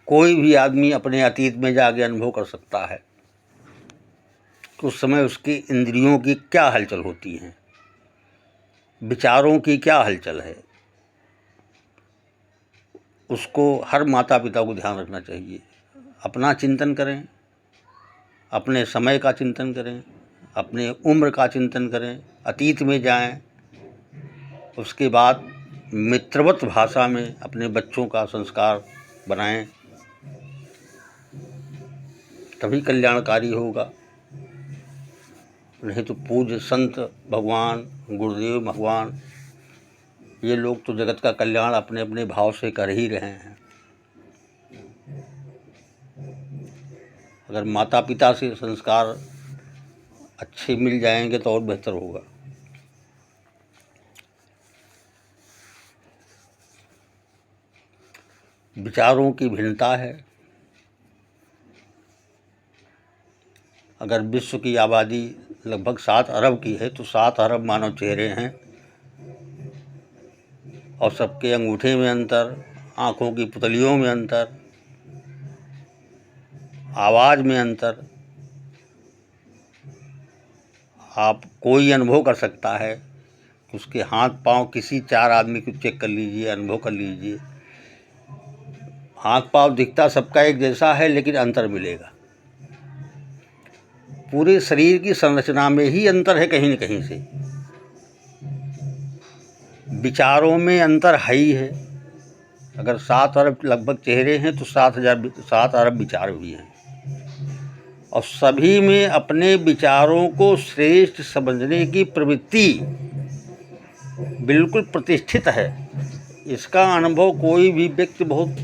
कोई भी आदमी अपने अतीत में जाके अनुभव कर सकता है कि उस समय उसकी इंद्रियों की क्या हलचल होती है, विचारों की क्या हलचल है। उसको हर माता पिता को ध्यान रखना चाहिए। अपना चिंतन करें, अपने समय का चिंतन करें, अपने उम्र का चिंतन करें, अतीत में जाएं, उसके बाद मित्रवत भाषा में अपने बच्चों का संस्कार बनाएं, तभी कल्याणकारी होगा। नहीं तो पूज्य संत भगवान गुरुदेव भगवान ये लोग तो जगत का कल्याण अपने अपने भाव से कर ही रहे हैं। अगर माता पिता से संस्कार अच्छे मिल जाएंगे तो और बेहतर होगा। विचारों की भिन्नता है। अगर विश्व की आबादी लगभग 7 अरब की है तो 7 अरब मानव चेहरे हैं और सबके अंगूठे में अंतर, आँखों की पुतलियों में अंतर, आवाज़ में अंतर। आप कोई अनुभव कर सकता है, उसके हाथ पांव किसी 4 आदमी को चेक कर लीजिए, अनुभव कर लीजिए। हाथ पांव दिखता सबका एक जैसा है लेकिन अंतर मिलेगा। पूरे शरीर की संरचना में ही अंतर है कहीं न कहीं से। विचारों में अंतर है ही है। अगर 7 अरब लगभग चेहरे हैं तो 7 अरब विचार भी हैं और सभी में अपने विचारों को श्रेष्ठ समझने की प्रवृत्ति बिल्कुल प्रतिष्ठित है। इसका अनुभव कोई भी व्यक्ति बहुत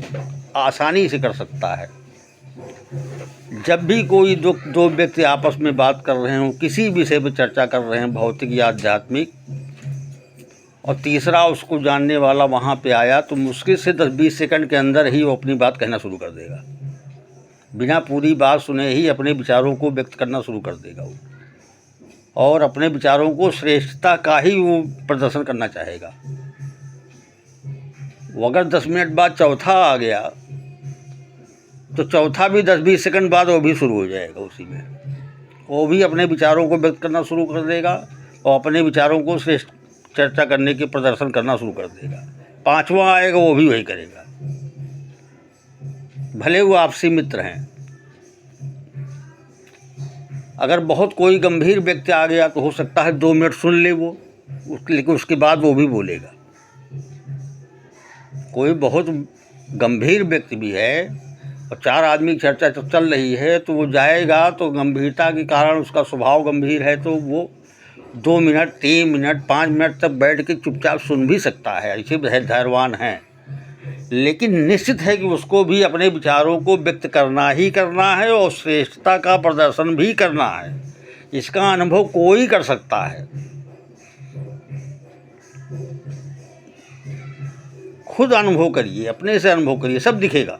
आसानी से कर सकता है। जब भी कोई दो व्यक्ति आपस में बात कर रहे हों, किसी विषय पर चर्चा कर रहे हैं, भौतिक या आध्यात्मिक, और तीसरा उसको जानने वाला वहाँ पे आया तो मुश्किल से 10-20 सेकंड के अंदर ही वो अपनी बात कहना शुरू कर देगा। बिना पूरी बात सुने ही अपने विचारों को व्यक्त करना शुरू कर देगा वो, और अपने विचारों को श्रेष्ठता का ही वो प्रदर्शन करना चाहेगा। वो अगर 10 मिनट बाद चौथा आ गया तो चौथा भी 10-20 सेकंड बाद वो भी शुरू हो जाएगा उसी में। वो भी अपने विचारों को व्यक्त करना शुरू कर देगा और अपने विचारों को श्रेष्ठ चर्चा करने के प्रदर्शन करना शुरू कर देगा। पांचवा आएगा वो भी वही करेगा, भले वो आपसी मित्र हैं। अगर बहुत कोई गंभीर व्यक्ति आ गया तो हो सकता है 2 मिनट सुन ले वो, लेकिन उसके बाद वो भी बोलेगा। कोई बहुत गंभीर व्यक्ति भी है और 4 आदमी की चर्चा चल रही है तो वो जाएगा तो गंभीरता के कारण, उसका स्वभाव गंभीर है तो वो 2 मिनट, 3 मिनट, 5 मिनट तक बैठ के चुपचाप सुन भी सकता है, ऐसे धैर्यवान हैं। लेकिन निश्चित है कि उसको भी अपने विचारों को व्यक्त करना ही करना है और श्रेष्ठता का प्रदर्शन भी करना है। इसका अनुभव कोई कर सकता है। खुद अनुभव करिए, अपने से अनुभव करिए, सब दिखेगा।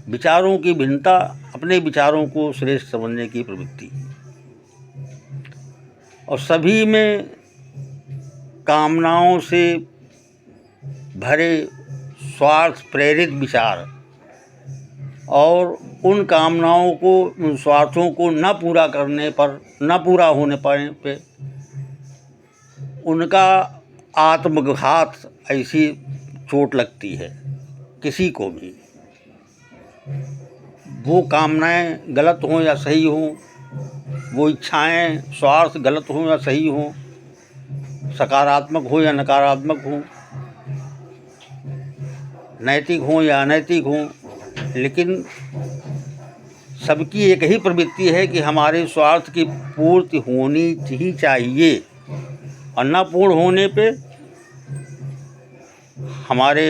विचारों की भिन्नता, अपने विचारों को श्रेष्ठ समझने की प्रवृत्ति, और सभी में कामनाओं से भरे स्वार्थ प्रेरित विचार, और उन कामनाओं को, उन स्वार्थों को न पूरा करने पर, न पूरा होने पाने पे उनका आत्मघात ऐसी चोट लगती है किसी को भी। वो कामनाएं गलत हों या सही हों, वो इच्छाएं, स्वार्थ गलत हों या सही हों, सकारात्मक हो या नकारात्मक हो, नैतिक हो या अनैतिक हो, लेकिन सबकी एक ही प्रवृत्ति है कि हमारे स्वार्थ की पूर्ति होनी ही चाहिए, और न पूर्ण होने पे हमारे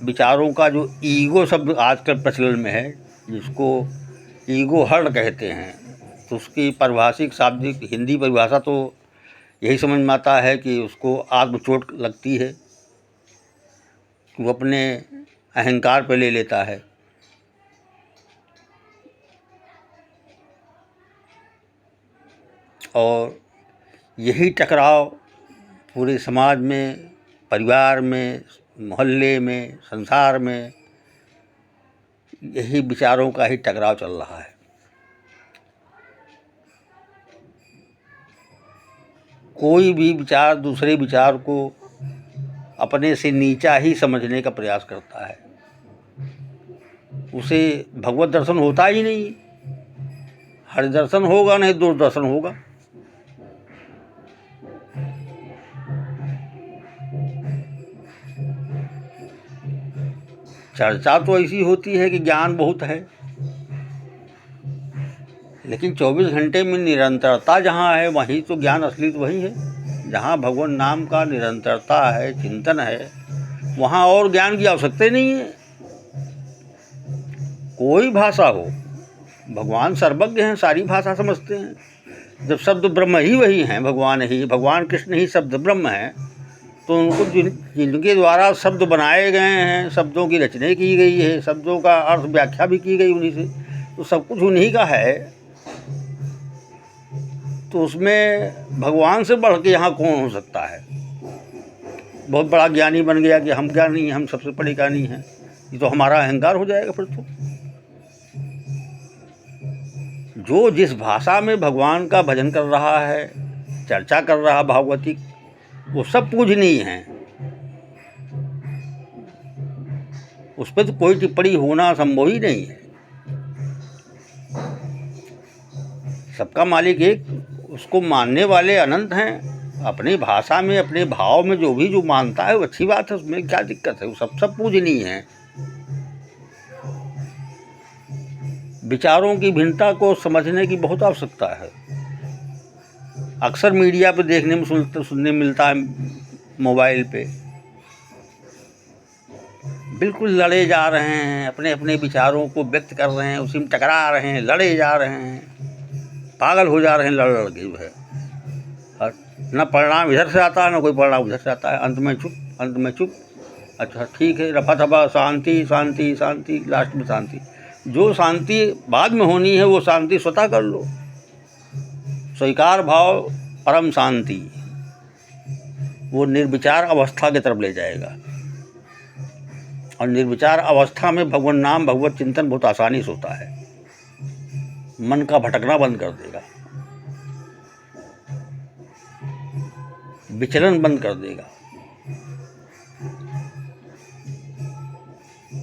विचारों का जो ईगो शब्द आजकल प्रचलन में है, जिसको ईगो हर्ट कहते हैं, तो उसकी पारिभाषिक शाब्दिक हिंदी परिभाषा तो यही समझ में आता है कि उसको आत्मचोट लगती है, वो अपने अहंकार पे ले लेता है। और यही टकराव पूरे समाज में, परिवार में, मोहल्ले में, संसार में, यही विचारों का ही टकराव चल रहा है। कोई भी विचार दूसरे विचार को अपने से नीचा ही समझने का प्रयास करता है, उसे भगवत दर्शन होता ही नहीं। हरि दर्शन होगा नहीं दूरदर्शन होगा। चर्चा तो ऐसी होती है कि ज्ञान बहुत है, लेकिन 24 घंटे में निरंतरता जहाँ है वहीं तो ज्ञान असली तो वही है। जहाँ भगवान नाम का निरंतरता है, चिंतन है, वहाँ और ज्ञान की आवश्यकता नहीं है। कोई भाषा हो, भगवान सर्वज्ञ हैं, सारी भाषा समझते हैं। जब शब्द ब्रह्म ही वही हैं, भगवान कृष्ण ही शब्द ब्रह्म हैं, तो उनको जिनके द्वारा शब्द बनाए गए हैं, शब्दों की रचना की गई है, शब्दों का अर्थ व्याख्या भी की गई उन्हीं से, तो सब कुछ उन्हीं का है। तो उसमें भगवान से बढ़ के यहाँ कौन हो सकता है? बहुत बड़ा ज्ञानी बन गया कि हम ज्ञानी हैं, हम सबसे बड़े ज्ञानी हैं, ये तो हमारा अहंकार हो जाएगा फिर तो। जो जिस भाषा में भगवान का भजन कर रहा है, चर्चा कर रहा भागवती, वो सब पूजनीय हैं। उस पर तो कोई टिप्पणी होना संभव ही नहीं है। सबका मालिक एक, उसको मानने वाले अनंत हैं। अपनी भाषा में, अपने भाव में जो मानता है वो अच्छी बात है, उसमें क्या दिक्कत है? वो सब पूजनीय हैं। विचारों की भिन्नता को समझने की बहुत आवश्यकता है। अक्सर मीडिया पे देखने में सुनने मिलता है, मोबाइल पे बिल्कुल लड़े जा रहे हैं, अपने अपने विचारों को व्यक्त कर रहे हैं, उसी में टकरा रहे हैं, लड़े जा रहे हैं, पागल हो जा रहे हैं लड़ लड़ के जो है। और न परिणाम इधर से आता है, न कोई परिणाम उधर से आता है। अंत में चुप। अच्छा ठीक है, रफा दफा, शांति शांति शांति, लास्ट में शांति। जो शांति बाद में होनी है वो शांति स्वतः कर लो। स्वीकार भाव परम शांति, वो निर्विचार अवस्था की तरफ ले जाएगा। और निर्विचार अवस्था में भगवान नाम, भगवत चिंतन बहुत आसानी से होता है। मन का भटकना बंद कर देगा, विचलन बंद कर देगा।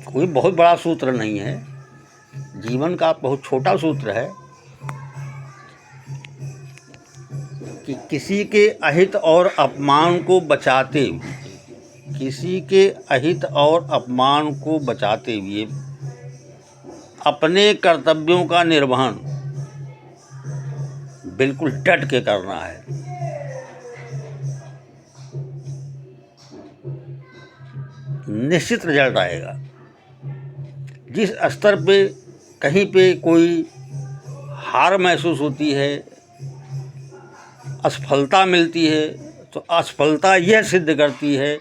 कोई बहुत बड़ा सूत्र नहीं है, जीवन का बहुत छोटा सूत्र है कि किसी के अहित और अपमान को बचाते हुए, किसी के अहित और अपमान को बचाते हुए अपने कर्तव्यों का निर्वहन बिल्कुल डट के करना है। निश्चित रिजल्ट आएगा। जिस स्तर पे कहीं पे कोई हार महसूस होती है, असफलता मिलती है, तो असफलता यह सिद्ध करती है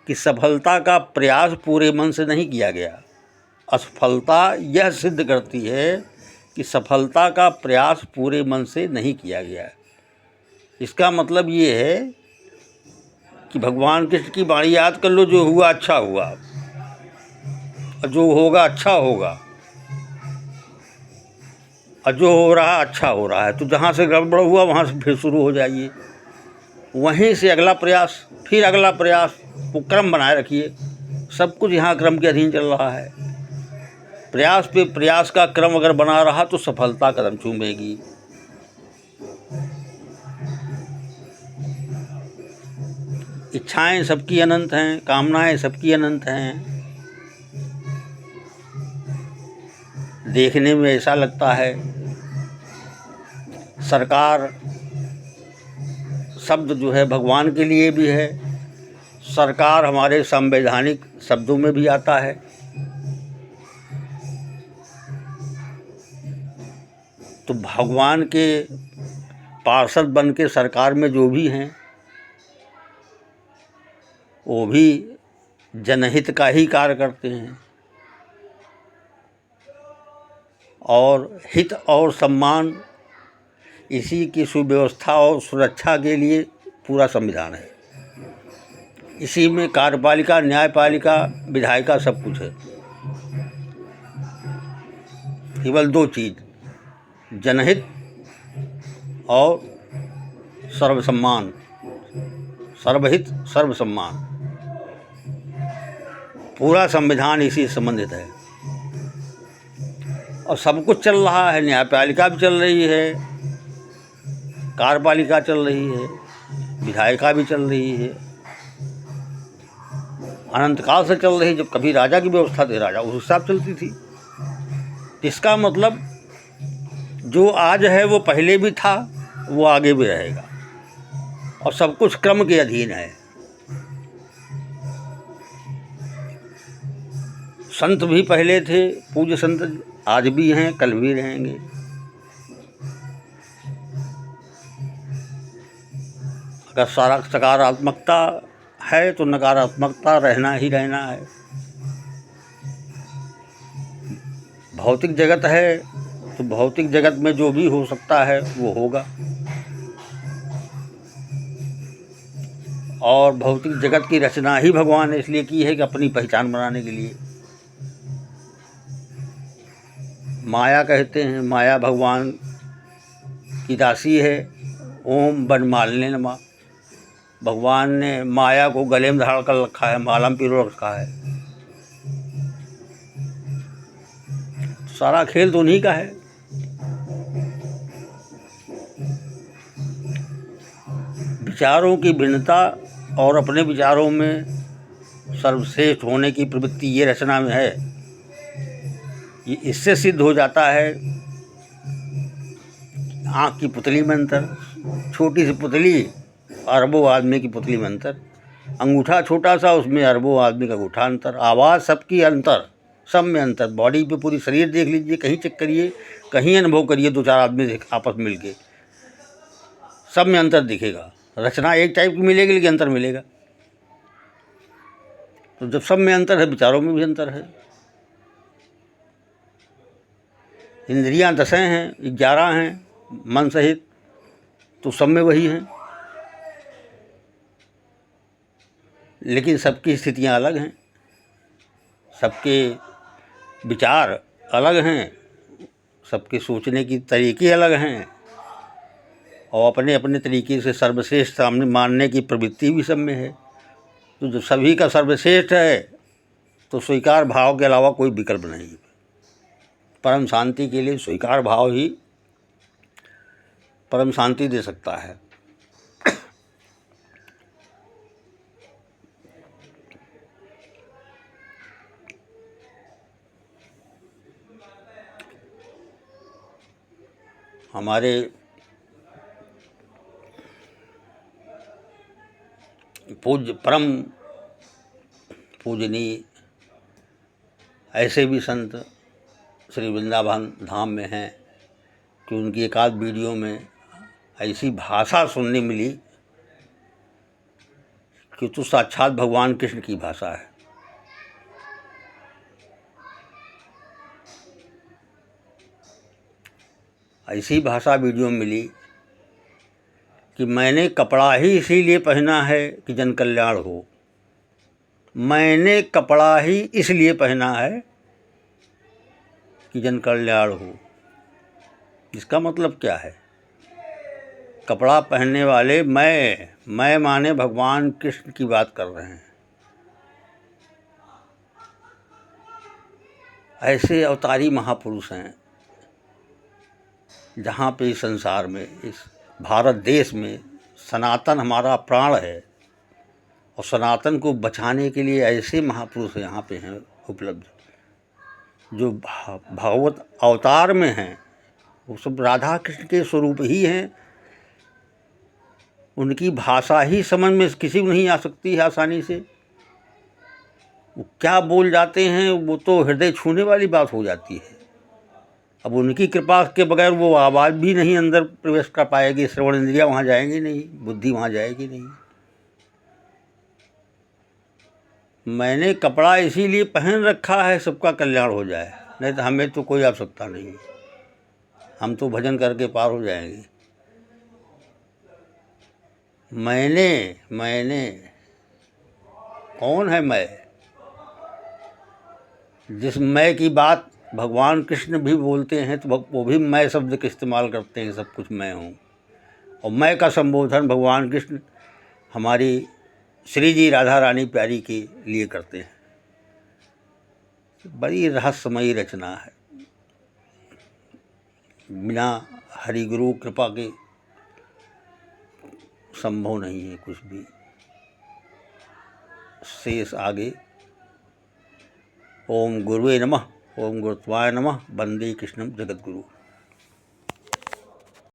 कि सफलता का प्रयास पूरे मन से नहीं किया गया। असफलता यह सिद्ध करती है कि सफलता का प्रयास पूरे मन से नहीं किया गया। इसका मतलब ये है कि भगवान कृष्ण की वाणी याद कर लो, जो हुआ अच्छा हुआ, और जो होगा अच्छा होगा, और जो हो रहा अच्छा हो रहा है। तो जहाँ से गड़बड़ हुआ वहाँ से फिर शुरू हो जाइए, वहीं से अगला प्रयास, फिर अगला प्रयास, वो क्रम बनाए रखिए। सब कुछ यहाँ क्रम के अधीन चल रहा है। प्रयास पे प्रयास का क्रम अगर बना रहा तो सफलता कदम चूमेगी। इच्छाएं सबकी अनंत हैं, कामनाएं सबकी अनंत हैं। देखने में ऐसा लगता है सरकार शब्द जो है भगवान के लिए भी है, सरकार हमारे संवैधानिक शब्दों में भी आता है। तो भगवान के पार्षद बन के सरकार में जो भी हैं वो भी जनहित का ही कार्य करते हैं, और हित और सम्मान, इसी की सुव्यवस्था और सुरक्षा के लिए पूरा संविधान है। इसी में कार्यपालिका, न्यायपालिका, विधायिका सब कुछ है। केवल दो चीज़, जनहित और सर्वसम्मान, सर्वहित सर्वसम्मान, पूरा संविधान इसी से संबंधित है। और सब कुछ चल रहा है, न्यायपालिका भी चल रही है, कार्यपालिका चल रही है, विधायिका भी चल रही है, अनंत काल से चल रही है। जब कभी राजा की व्यवस्था थी, राजा उस हिसाब चलती थी। इसका मतलब जो आज है वो पहले भी था, वो आगे भी रहेगा, और सब कुछ क्रम के अधीन है। संत भी पहले थे, पूज्य संत आज भी हैं, कल भी रहेंगे। अगर सारा सकारात्मकता है तो नकारात्मकता रहना ही रहना है। भौतिक जगत है तो भौतिक जगत में जो भी हो सकता है वो होगा, और भौतिक जगत की रचना ही भगवान ने इसलिए की है कि अपनी पहचान बनाने के लिए। माया कहते हैं, माया भगवान की दासी है। ओम वनमालिने नमः। भगवान ने माया को गले में धारण कर रखा है, माला में पिरो रखा है। सारा खेल तो उन्हीं का है। विचारों की भिन्नता और अपने विचारों में सर्वश्रेष्ठ होने की प्रवृत्ति ये रचना में है। ये इससे सिद्ध हो जाता है। आँख की पुतली में अंतर, छोटी सी पुतली अरबों आदमी की पुतली में अंतर, अंगूठा छोटा सा उसमें अरबों आदमी का अंगूठा अंतर, आवाज़ सबकी अंतर, सब में अंतर। बॉडी पे पूरी शरीर देख लीजिए, कहीं चेक करिए, कहीं अनुभव करिए, दो चार आदमी आपस में मिलके, सब में अंतर दिखेगा। रचना एक टाइप की मिलेगी लेकिन अंतर मिलेगा। तो जब सब में अंतर है, विचारों में भी अंतर है। इंद्रियां 10 हैं, 11 हैं मन सहित, तो सब में वही हैं, लेकिन सबकी स्थितियां अलग हैं, सबके विचार अलग हैं, सबके सोचने की तरीके अलग हैं, और अपने अपने तरीके से सर्वश्रेष्ठ सामने मानने की प्रवृत्ति भी सब में है। तो जब सभी का सर्वश्रेष्ठ है तो स्वीकार भाव के अलावा कोई विकल्प नहीं। परम शांति के लिए स्वीकार भाव ही परम शांति दे सकता है। हमारे पूज्य परम पूजनीय ऐसे भी संत श्री वृंदावन धाम में हैं कि उनकी एक आध वीडियो में ऐसी भाषा सुनने मिली कि तो साक्षात भगवान कृष्ण की भाषा है। ऐसी भाषा वीडियो में मिली कि मैंने कपड़ा ही इसीलिए पहना है कि जन कल्याण हो। मैंने कपड़ा ही इसलिए पहना है कि जन कल्याण हो। इसका मतलब क्या है? कपड़ा पहनने वाले मैं माने भगवान कृष्ण की बात कर रहे हैं। ऐसे अवतारी महापुरुष हैं जहाँ पे इस संसार में, इस भारत देश में सनातन हमारा प्राण है, और सनातन को बचाने के लिए ऐसे महापुरुष यहाँ पे हैं उपलब्ध, जो भगवत अवतार में हैं। वो सब राधा कृष्ण के स्वरूप ही हैं। उनकी भाषा ही समझ में किसी को नहीं आ सकती है आसानी से। वो क्या बोल जाते हैं वो तो हृदय छूने वाली बात हो जाती है। अब उनकी कृपा के बगैर वो आवाज़ भी नहीं अंदर प्रवेश कर पाएगी, श्रवण इंद्रियाँ वहाँ जाएंगी नहीं, बुद्धि वहाँ जाएगी नहीं। मैंने कपड़ा इसीलिए पहन रखा है सबका कल्याण हो जाए, नहीं तो हमें तो कोई आवश्यकता नहीं, हम तो भजन करके पार हो जाएंगे। मैंने कौन है मैं? जिस मैं की बात भगवान कृष्ण भी बोलते हैं तो वो भी मैं शब्द का इस्तेमाल करते हैं, सब कुछ मैं हूँ। और मैं का संबोधन भगवान कृष्ण हमारी श्री जी राधा रानी प्यारी के लिए करते हैं। बड़ी रहस्यमयी रचना है। बिना हरि गुरु कृपा के संभव नहीं है कुछ भी। शेष आगे। ओम गुरुवे नमः, ओम गुरुत्वाय नमः, वंदे कृष्णम जगद्गुरु।